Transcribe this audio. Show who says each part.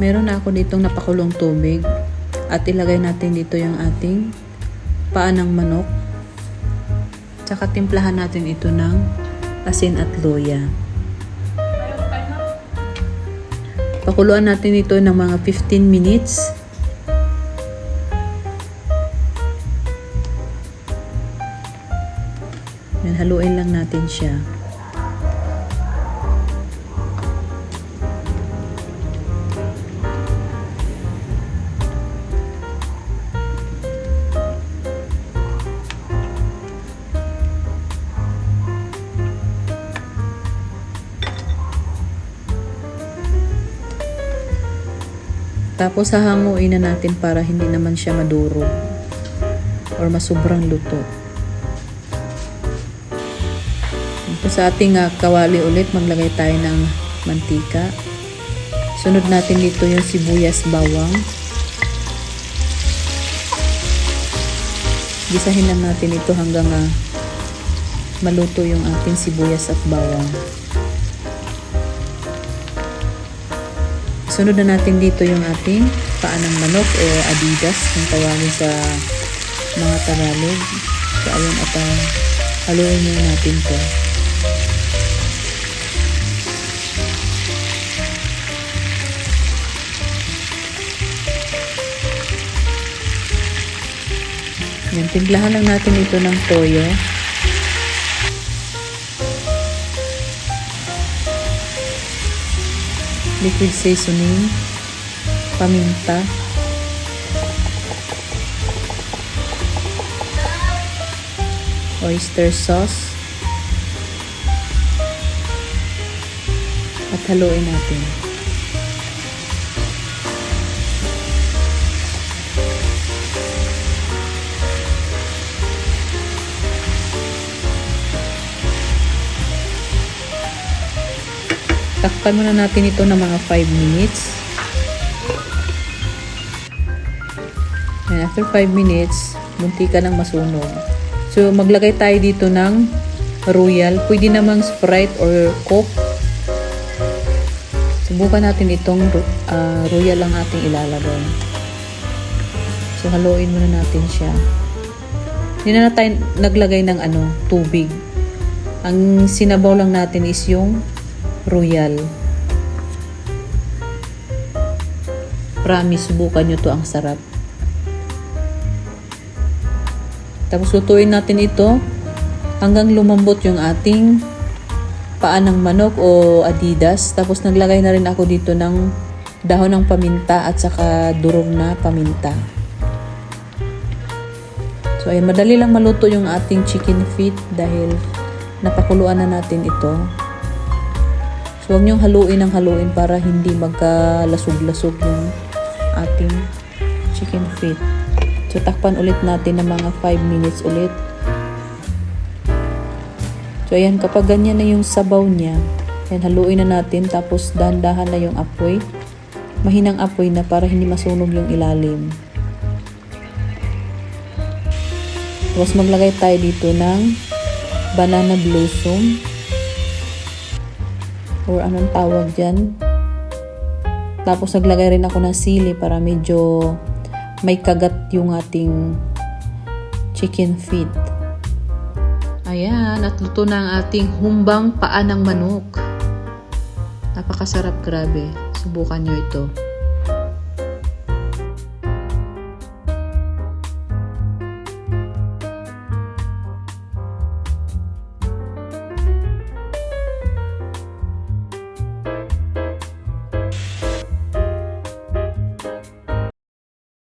Speaker 1: Meron na ako ditong napakulong tubig at ilagay natin dito yung ating paa ng manok. Tsaka timplahan natin ito ng asin at luya. Pakuluan natin ito ng mga 15 minutes. Yan, haluin lang natin siya. Tapos hahanguin na natin para hindi naman siya madurog or masubrang luto. Sa ating kawali ulit, maglagay tayo ng mantika. Sunod natin dito yung sibuyas, bawang. Gisahin lang natin ito hanggang maluto yung ating sibuyas at bawang. Sunod na natin dito yung ating paa ng manok o adidas kung tawagin sa mga Tagalog. So ayun, at haluin nyo natin to. Yan, timplahan lang natin ito ng toyo. Liquid seasoning, paminta, oyster sauce, at haluin natin. Takpan muna natin ito ng mga 5 minutes. And after 5 minutes, munti ka nang masunog. So, maglagay tayo dito ng Royal. Pwede namang Sprite or Coke. Subukan natin itong Royal lang ating ilalagay. So, haluin muna natin siya. Hindi na tayo naglagay ng tubig. Ang sinabaw lang natin is yung Royal. Promise, subukan nyo to, ang sarap. Tapos lutuin natin ito hanggang lumambot yung ating paa ng manok o adidas. Tapos naglagay na rin ako dito ng dahon ng paminta at saka durog na paminta. So ayan, madali lang maluto yung ating chicken feet dahil napakuluan na natin ito. So, huwag niyong haluin ng haluin para hindi magkalasog-lasog yung ating chicken feet. So, takpan ulit natin ng mga 5 minutes ulit. So, ayan, kapag ganyan na yung sabaw niya, ayan, haluin na natin. Tapos, dahan-dahan na yung apoy. Mahinang apoy na para hindi masunog yung ilalim. Tapos, maglagay tayo dito ng banana blossom. Or anong tawag dyan. Tapos naglagay rin ako ng sili para medyo may kagat yung ating chicken feet. Ayan, at luto na ang ating humbang paa ng manok. Napakasarap, grabe. Subukan nyo ito.